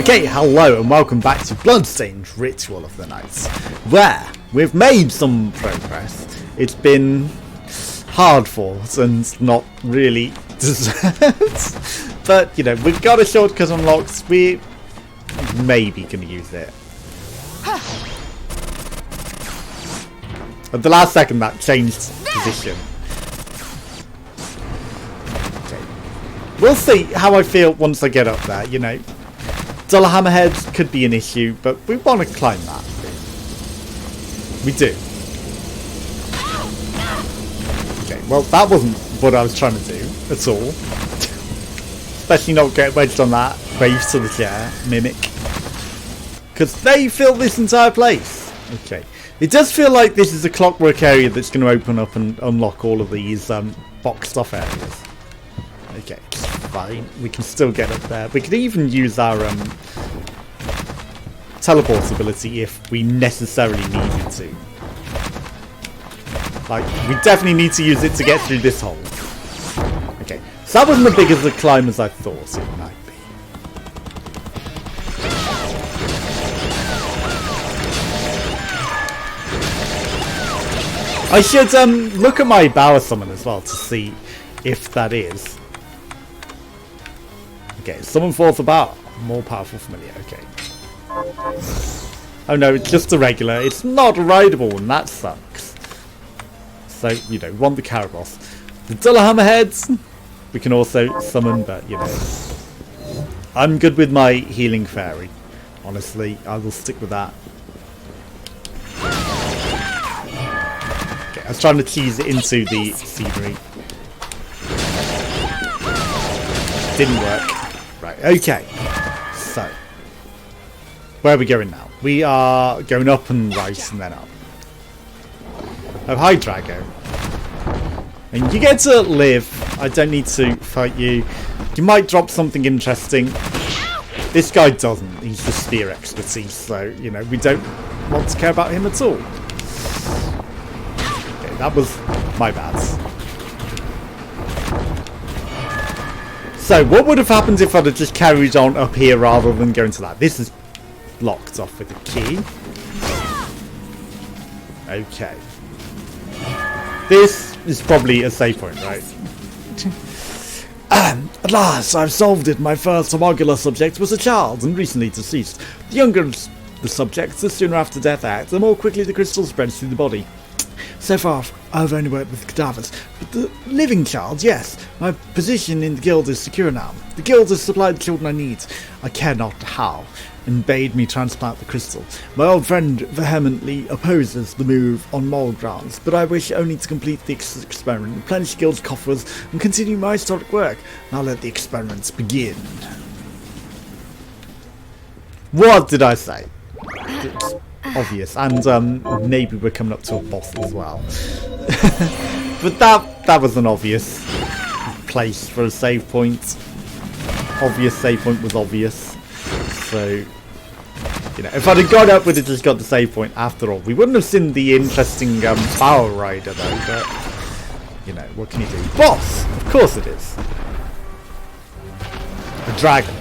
Okay, hello and welcome back to Bloodstained Ritual of the Night, where we've made some progress. It's been hard fought and not really deserved, but you know, we've got a shortcut unlocked. We maybe can use it. At the last second that changed position. Okay. We'll see how I feel once I get up there, you know. Dull hammerheads could be an issue, but we want to climb that. We do. Okay, well that wasn't what I was trying to do at all. Especially not get wedged on that race to the chair mimic. Because they fill this entire place. Okay. It does feel like this is a clockwork area that's going to open up and unlock all of these boxed off areas. Okay, it's fine. We can still get up there. We could even use our teleport ability if we necessarily needed to. Like, we definitely need to use it to get through this hole. Okay, so that wasn't as big as a climb as I thought it might be. I should look at my Bower Summon as well to see if that is. Okay, summon forth a Bower. More powerful familiar, okay. Oh no, it's just a regular. It's not a rideable one, that sucks. So, you know, want the Caraboss. The Duller Hammerheads we can also summon, but you know. I'm good with my Healing Fairy. Honestly, I will stick with that. I was trying to tease it into the scenery. Didn't work. Right, okay. So, where are we going now? We are going up and right and then up. Oh, hi Drago. And you get to live. I don't need to fight you. You might drop something interesting. This guy doesn't. He's just spear expertise, so, you know, we don't want to care about him at all. That was my bad. So, what would have happened if I'd have just carried on up here rather than going to that? This is blocked off with a key. Okay. This is probably a save point, right? At last, I've solved it. My first homocular subject was a child and recently deceased. The younger the subject, the sooner after death act, the more quickly the crystal spreads through the body. So far, I've only worked with cadavers, but the living child, yes. My position in the guild is secure now. The guild has supplied the children I need. I care not how, and bade me transplant the crystal. My old friend vehemently opposes the move on moral grounds, but I wish only to complete the experiment, replenish guild's coffers, and continue my historic work. Now let the experiments begin. What did I say? It's obvious, and maybe we're coming up to a boss as well. But that was an obvious place for a save point. Obvious save point was obvious. So, you know, if I'd have gone up with it, just got the save point after all, we wouldn't have seen the interesting Power Rider though. But you know, what can you do? Boss, of course it is. A dragon.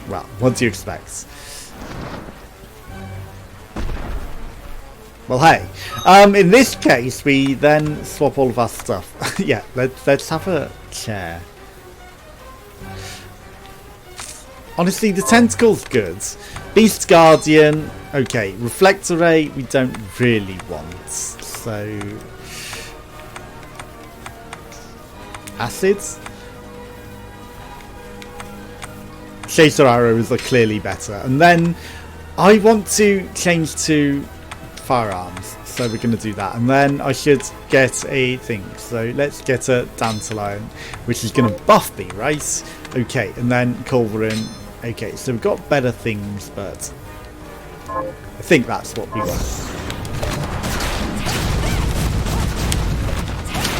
Well, what do you expect? Well, hey, in this case, we then swap all of our stuff. Yeah, let's have a chair. Honestly, the tentacle's good. Beast Guardian, okay. Reflector Ray, we don't really want. So, acids. Chaser arrows are clearly better, and then I want to change to firearms, so we're going to do that, and then I should get a thing, so let's get a Dandelion, which is going to buff me, right? Okay, and then Culverin. Okay, so we've got better things, but I think that's what we want,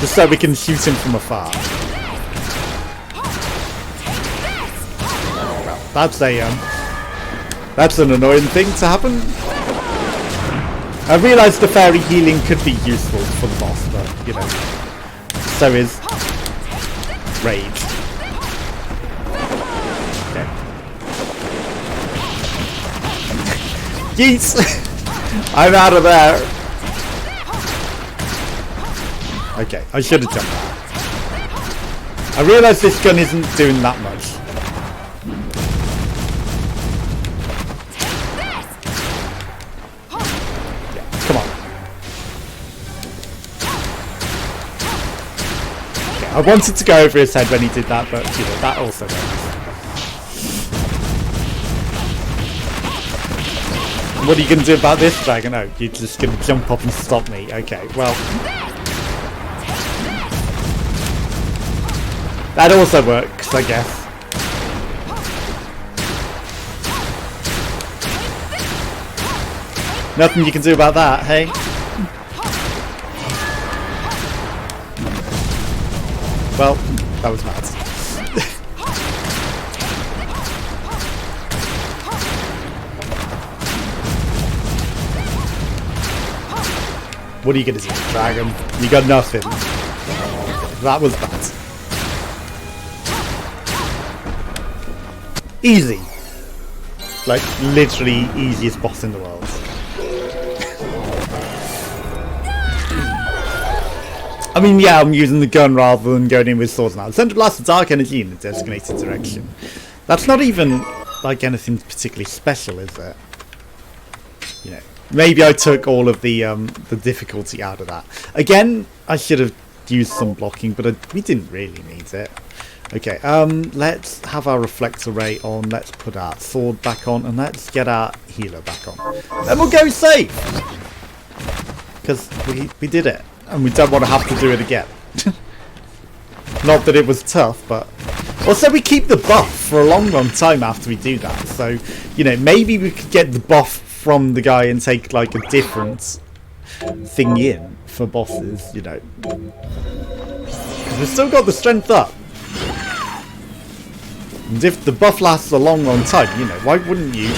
just so we can shoot him from afar. Well, that's an annoying thing to happen. I realised the fairy healing could be useful for the boss, but, you know, so is Rage. Okay. Yeet! I'm out of there. Okay, I should have jumped that. I realise this gun isn't doing that much. Yeah, come on. Okay, I wanted to go over his head when he did that, but you know, that also works. What are you going to do about this dragon? Oh, you're just going to jump up and stop me. Okay, well. That also works, I guess. Nothing you can do about that, hey? Well, that was mad. What are you gonna do, dragon? You got nothing. That was bad. Easy. Like, literally easiest boss in the world. I mean, yeah, I'm using the gun rather than going in with swords now. Send a blast of dark energy in a designated direction. That's not even, like, anything particularly special, is it? You know. Maybe I took all of the difficulty out of that. Again, I should have used some blocking, but we didn't really need it. Okay, let's have our reflector ray on. Let's put our sword back on, and let's get our healer back on. Then we'll go safe! Because we did it, and we don't want to have to do it again. Not that it was tough, but... Also, we keep the buff for a long, long time after we do that. So, you know, maybe we could get the buff from the guy and take like a different thing in for bosses, you know. We've still got the strength up. And if the buff lasts a long, long time, you know, why wouldn't you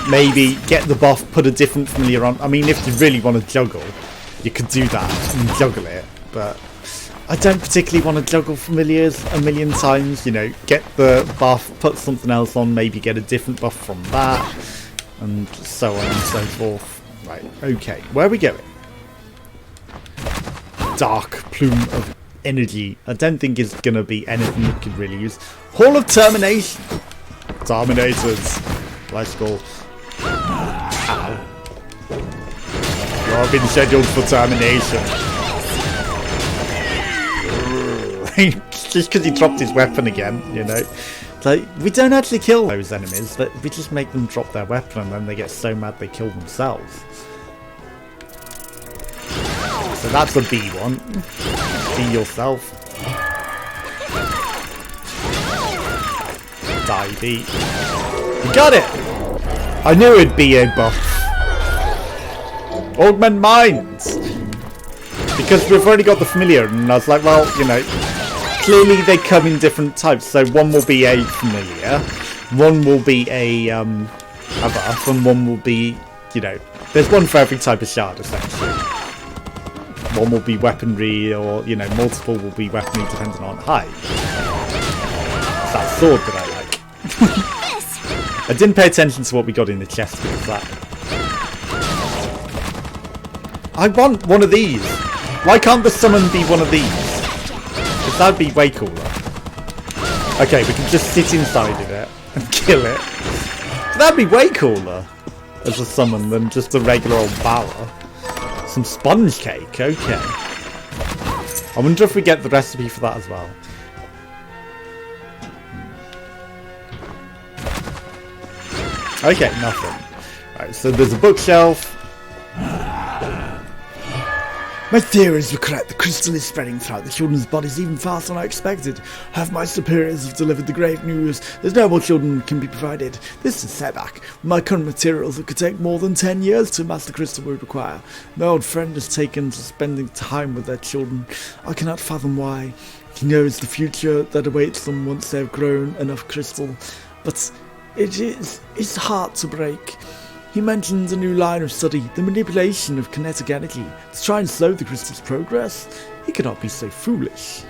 maybe get the buff, put a different familiar on? I mean, if you really want to juggle, you could do that and juggle it, but I don't particularly want to juggle familiars a million times, you know, get the buff, put something else on, maybe get a different buff from that. And so on and so forth. Right, okay. Where are we going? Dark plume of energy. I don't think it's going to be anything we could really use. Hall of Termination. Terminators. Let's go. Ow. You've been scheduled for termination. Just because he dropped his weapon again, you know. Like, we don't actually kill those enemies, but we just make them drop their weapon and then they get so mad they kill themselves. So that's a B one. Be yourself. Die B. We got it! I knew it'd be a buff. Augment minds! Because we've already got the familiar, and I was like, well, you know, clearly they come in different types, so one will be a familiar, one will be a buff, and one will be, you know, there's one for every type of shard, essentially. One will be weaponry, or, you know, multiple will be weaponry depending on height. It's that sword that I like. I didn't pay attention to what we got in the chest because that... I want one of these! Why can't the summon be one of these? Because that'd be way cooler. Okay, we can just sit inside of it and kill it. That'd be way cooler as a summon than just a regular old bower. Some sponge cake, okay. I wonder if we get the recipe for that as well. Okay, nothing. Right, so there's a bookshelf. My theories were correct. The crystal is spreading throughout the children's bodies even faster than I expected. Half my superiors have delivered the grave news. There's no more children can be provided. This is a setback. With my current materials, it could take more than 10 years to amass the crystal we require. My old friend has taken to spending time with their children. I cannot fathom why. He knows the future that awaits them once they have grown enough crystal. But it's hard to break. He mentions a new line of study, the manipulation of kinetic energy, to try and slow the crystal's progress. He cannot be so foolish.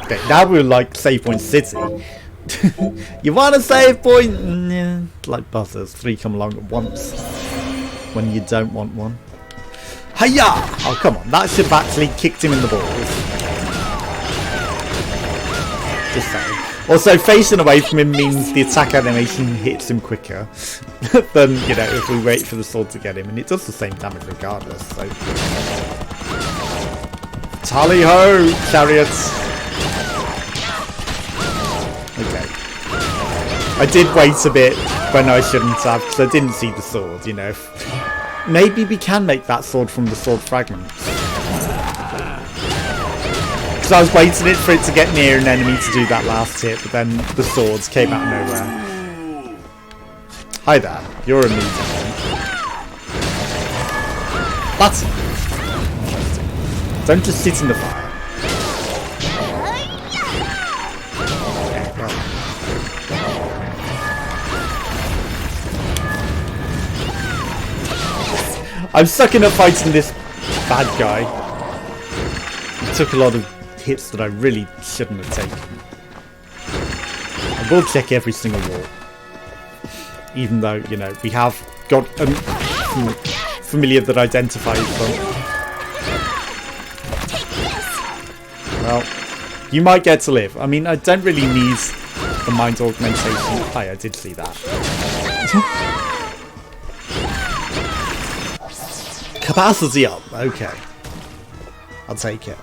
Okay, now we're like Save Point City. You want a save point? Yeah, like buzzers. 3 come along at once when you don't want one. Hiya! Oh, come on. That should have actually kicked him in the balls. Just saying. Also, facing away from him means the attack animation hits him quicker than, you know, if we wait for the sword to get him. And it does the same damage regardless, so... Tally-ho, chariots! Okay. I did wait a bit when I shouldn't have, because I didn't see the sword, you know. Maybe we can make that sword from the sword fragments. Because I was waiting for it to get near an enemy to do that last hit, but then the swords came out of nowhere. Hi there, you're a medium. That's interesting. Don't just sit in the fire. I'm sucking at fighting this bad guy. He took a lot of hits that I really shouldn't have taken. I will check every single wall. Even though, you know, we have got a familiar that identifies them. Well, you might get to live. I mean, I don't really need the mind augmentation. Hi, I did see that. Capacity up, okay. I'll take it.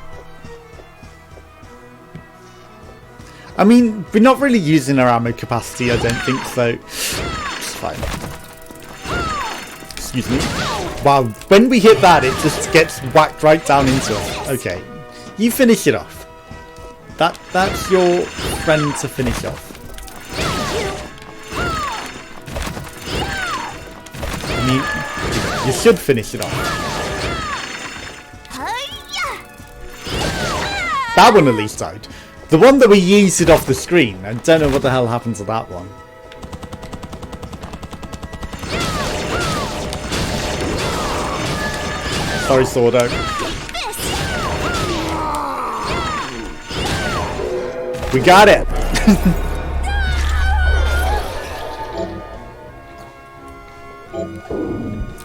I mean, we're not really using our ammo capacity, I don't think, so it's fine. Excuse me. Wow, when we hit that, it just gets whacked right down into us. Okay, you finish it off. That's your friend to finish off. I mean, you should finish it off. That one at least died. The one that we yeeted off the screen, I don't know what the hell happened to that one. Sorry, Sordo. We got it!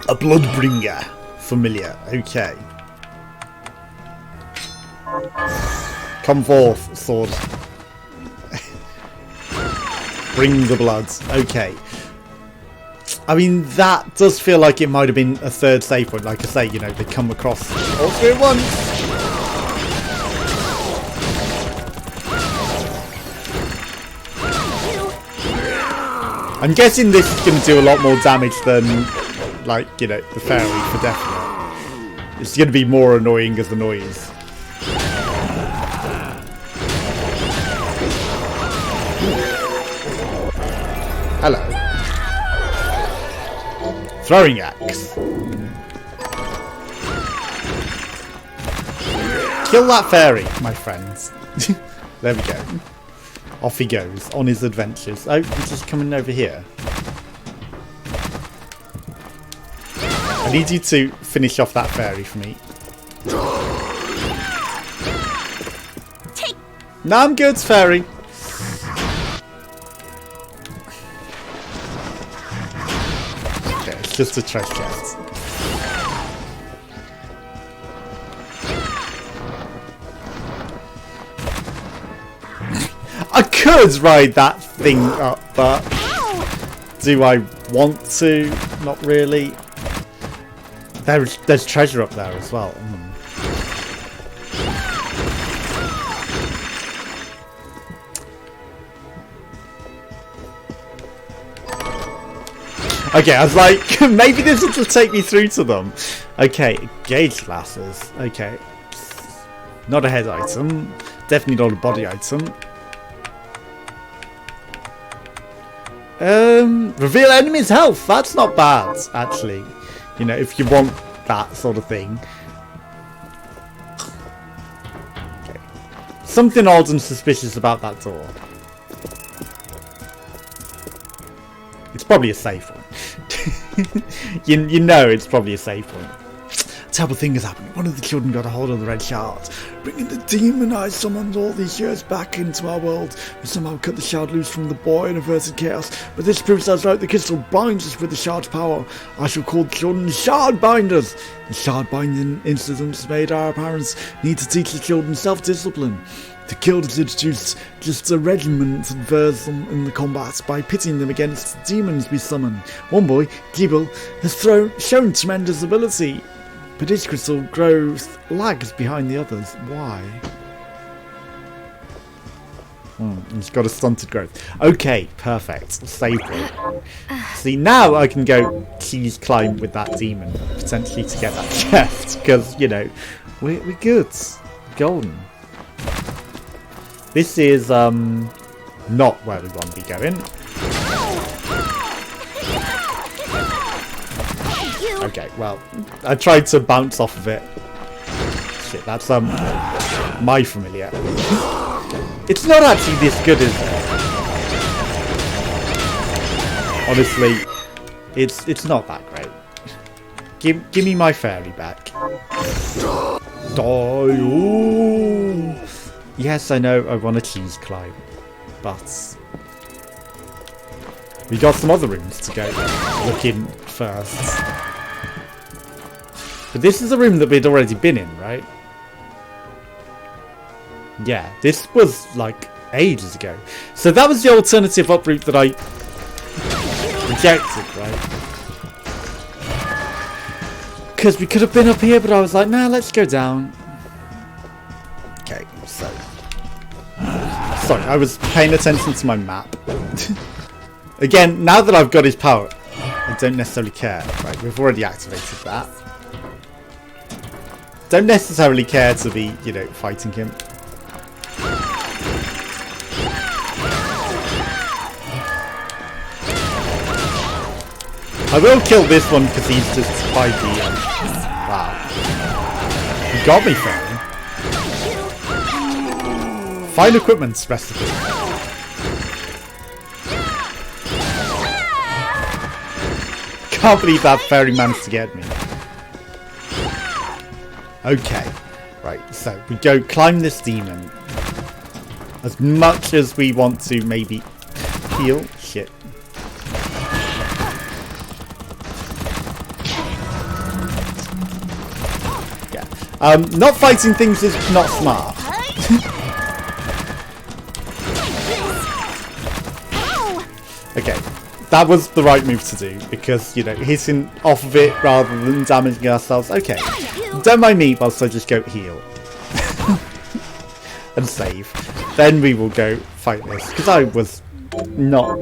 A Bloodbringer. Familiar. Okay. Come forth, sword. Bring the blood. Okay. I mean, that does feel like it might have been a third save point. Like I say, you know, they come across all three at once. I'm guessing this is going to do a lot more damage than, like, you know, the fairy for definite. It's going to be more annoying as the noise. Hello. Throwing axe. Kill that fairy, my friends. There we go. Off he goes on his adventures. Oh, he's just coming over here. I need you to finish off that fairy for me. No, I'm good, fairy. Okay, it's just a treasure chest. I could ride that thing up, but do I want to? Not really. There's treasure up there as well. Okay, I was like, maybe this will just take me through to them. Okay, gauge glasses. Okay. Not a head item. Definitely not a body item. Reveal enemy's health. That's not bad, actually. You know, if you want that sort of thing. Okay. Something odd and suspicious about that door. It's probably a safe one. you know it's probably a safe one. terrible thing has happened. One of the children got a hold of the red shard, bringing the demon I summoned all these years back into our world. We somehow cut the shard loose from the boy and averted chaos, but this proves us right. The crystal binds us with the shard's power. I shall call the children shard binders. The shard binding incidents made our parents need to teach the children self-discipline. The guild introduced just a regiment and verse in the combat by pitting them against the demons we summon. One boy, Gibble, has shown tremendous ability, but his crystal growth lags behind the others. Why? He's got a stunted growth. Okay, perfect. Save point. See, now I can go cheese climb with that demon, potentially to get that chest, because, you know, we're good. Golden. This is not where we want to be going. Okay, well, I tried to bounce off of it. Shit, that's my familiar. It's not actually this good, is it? Honestly, it's not that great. Give me my fairy back. Die! Ooh. Yes, I know I want a cheese climb, but we got some other rooms to go look in first. But this is a room that we'd already been in, right? Yeah, this was like ages ago. So that was the alternative up route that I rejected, right? Because we could have been up here, but I was like, nah, let's go down. Okay, so... Sorry, I was paying attention to my map. Again, now that I've got his power, I don't necessarily care. Right, we've already activated that. Don't necessarily care to be, you know, fighting him. I will kill this one because he's just 5D. Wow. You got me, fairy. Find equipment recipe. Can't believe that fairy managed to get me. Okay. Right, so we go climb this demon. As much as we want to maybe heal. Shit. Yeah. Not fighting things is not smart. Okay, that was the right move to do, because, you know, hitting off of it rather than damaging ourselves. Okay, don't mind me whilst I just go heal. And save. Then we will go fight this, because I was not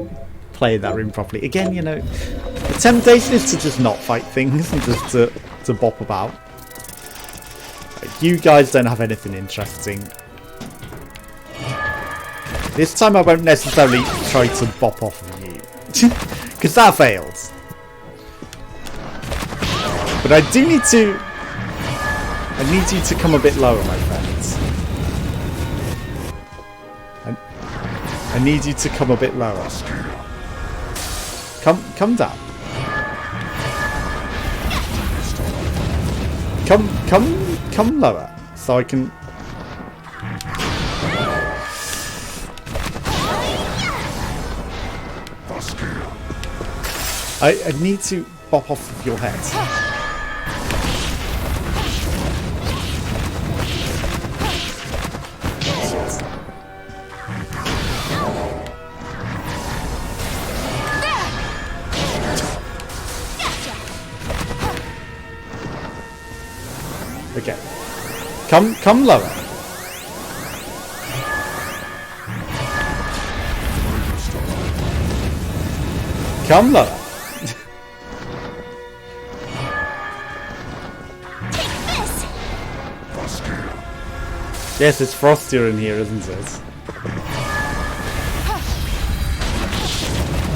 playing that room properly. Again, you know, the temptation is to just not fight things and just to bop about. You guys don't have anything interesting. This time I won't necessarily try to bop off of you, because that fails. But I do need to... I need you to come a bit lower, my friends. I need you to come a bit lower. Come down. Come lower, so I can... I need to bop off of your head. Okay. Come lower. Come lower. Yes, it's frostier in here, isn't it?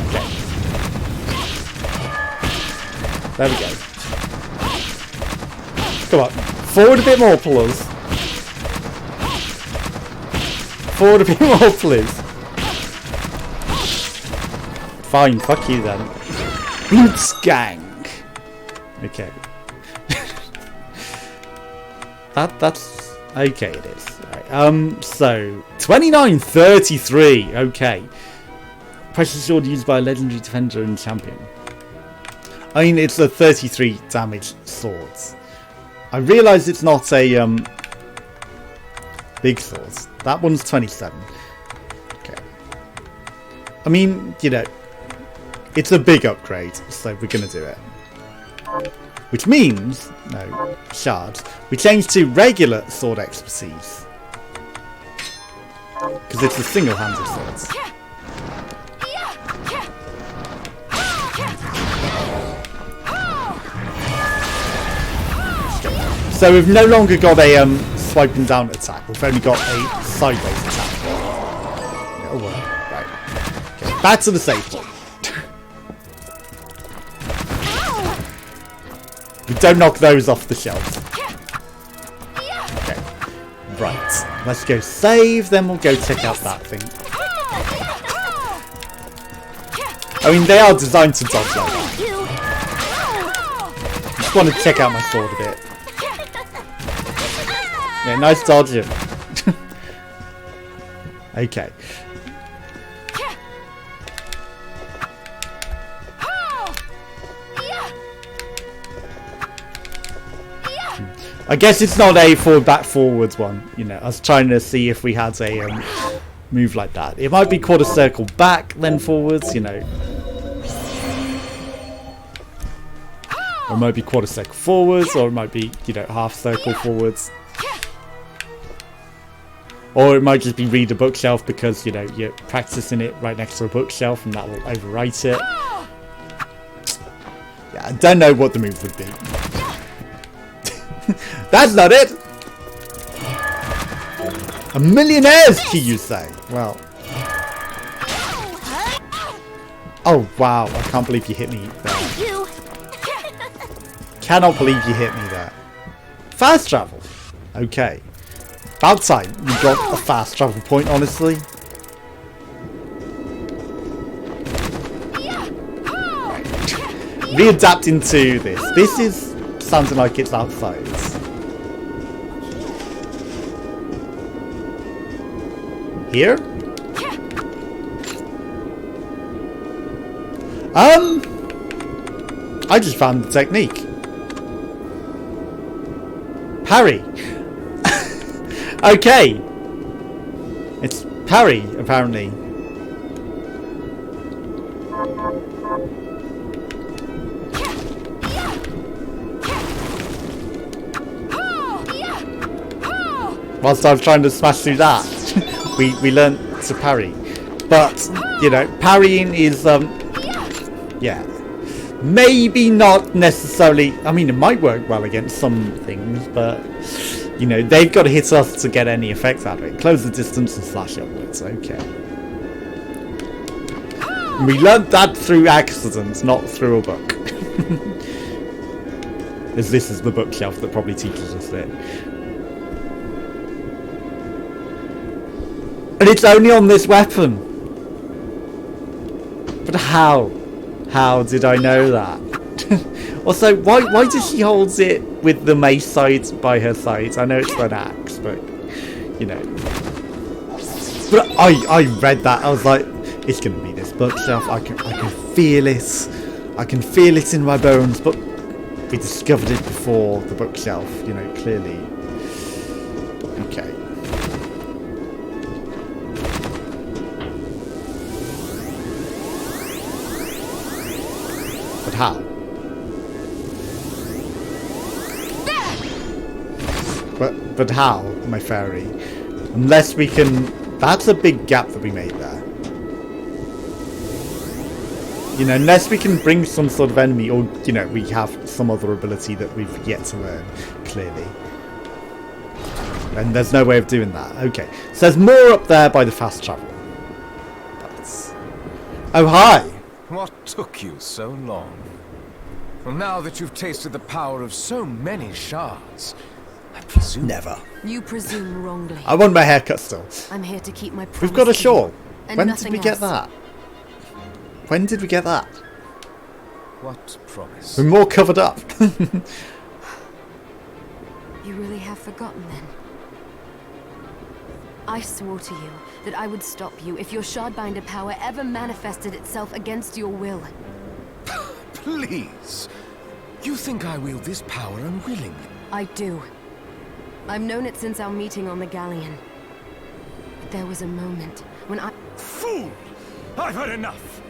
Okay. There we go. Come on. Forward a bit more, please. Forward a bit more, please. Fine, fuck you then. Bloodstained. Okay. That's okay. It is. Right. So 2933. Okay. Precious sword used by a legendary defender and champion. I mean, it's a 33 damage sword. I realise it's not a big sword. That one's 27. Okay. I mean, you know, it's a big upgrade, so we're gonna do it. Which means, no, shards. We change to regular sword expertise. Because it's a single-handed sword. So we've no longer got a swiping down attack. We've only got a sideways attack. Oh well, right. Okay, back to the save point. We don't knock those off the shelves. Okay. Right. Let's go save, then we'll go check out that thing. I mean, they are designed to dodge like that. Just want to check out my sword a bit. Yeah, nice dodging. Okay. I guess it's not a forward back forwards one. You know, I was trying to see if we had a move like that. It might be quarter circle back, then forwards. You know, or it might be quarter circle forwards, or it might be, you know, half circle forwards. Or it might just be read a bookshelf because, you know, you're practicing it right next to a bookshelf and that will overwrite it. Yeah, I don't know what the move would be. That's not it! A millionaire's key, you say? Well. Oh, wow. I can't believe you hit me there. Cannot believe you hit me there. Fast travel. Okay. About time we got a fast travel point, honestly. Readapt into this. This is sounding like it's outside. Here? I just found the technique. Parry. Okay. It's parry, apparently. Whilst I was trying to smash through that, we learnt to parry. But, you know, parrying is, yeah, maybe not necessarily, I mean, it might work well against some things, but, you know, they've got to hit us to get any effect out of it. Close the distance and slash upwards, okay. And we learnt that through accident, not through a book. As this is the bookshelf that probably teaches us it. And it's only on this weapon. But how? How did I know that? Also, why does she hold it with the mace side by her side? I know it's an axe, but you know. But I read that. I was like, it's gonna be this bookshelf. I can feel it. I can feel it in my bones. But we discovered it before the bookshelf. You know, clearly. Okay. But how? But how, my fairy? Unless we can... That's a big gap that we made there. You know, unless we can bring some sort of enemy, or, you know, we have some other ability that we've yet to learn, clearly. And there's no way of doing that. Okay. So there's more up there by the fast travel. But... Oh, hi! What took you so long? Well, now that you've tasted the power of so many shards, I presume... Never. You presume wrongly. I want my haircut still. I'm here to keep my promise. We've got a shawl. And When did we get that? When did we get that? What promise? We're more covered up. You really have forgotten then? I swore to you that I would stop you if your Shardbinder power ever manifested itself against your will. Please. You think I wield this power unwillingly? I do. I've known it since our meeting on the galleon. But there was a moment when I... Fool! I've had enough!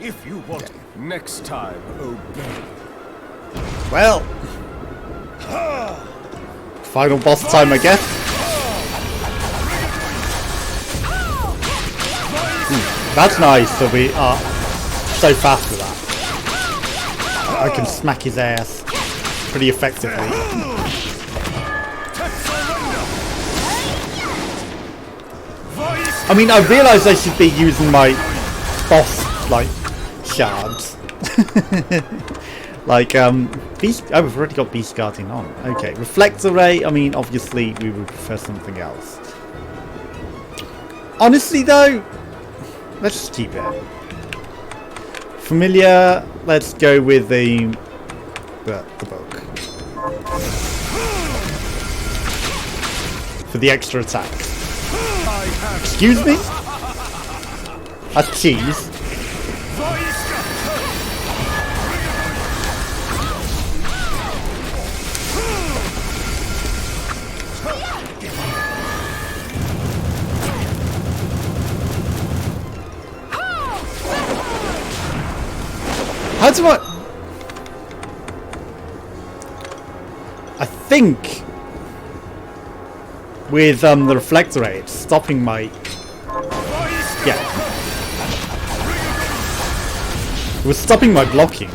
If you want... Next time, obey. Well. Final boss time, I guess. That's nice that we are so fast with that. I can smack his ass pretty effectively. I mean, I realise I should be using my boss, like, shards. Like, Beast... Oh, we've already got Beast Guardian on. Okay, Reflector Ray, I mean, obviously we would prefer something else. Honestly, though, let's just keep it. Familiar, let's go with the book. For the extra attack. Excuse me? That's cheese. How do I think with the reflector ray, it's stopping my... Yeah. It was stopping my blocking.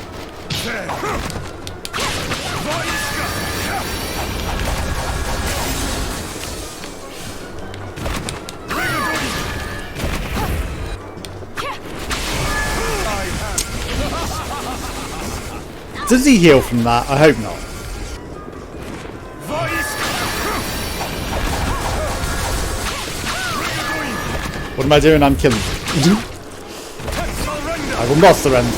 Does he heal from that? I hope not. What am I doing? I'm killing him. I will not surrender.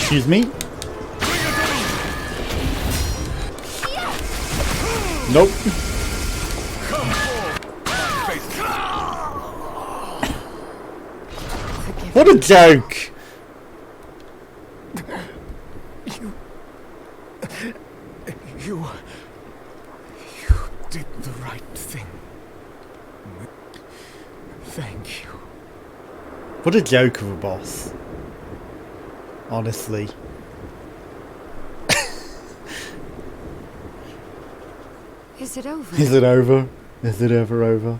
Excuse me? Nope. What a joke! You did the right thing. Thank you. What a joke of a boss. Honestly. Is it over? Is it over? Is it ever over?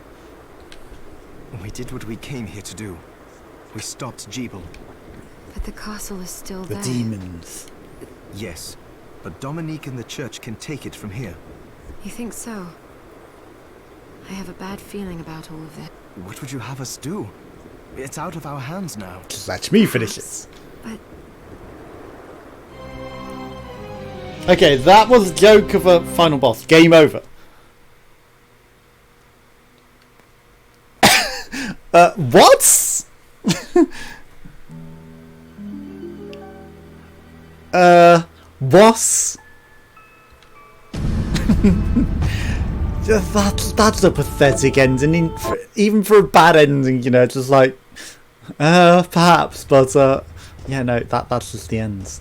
We did what we came here to do. We stopped Jeeble. But the castle is still The there. demons. Yes, but Dominique and the church can take it from here. You think so? I have a bad feeling about all of it. What would you have us do? It's out of our hands now. Just let me finish it. But Okay, that was a joke of a final boss. Game over. What? Boss? That's a pathetic ending, even for a bad ending, you know, just like, perhaps, but, yeah, no, that's just the end.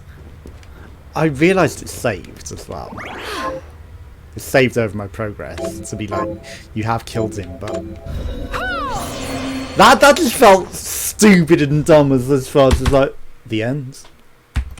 I realised it's saved as well. It's saved over my progress to be like, you have killed him, but... That just felt stupid and dumb as far as like, the end.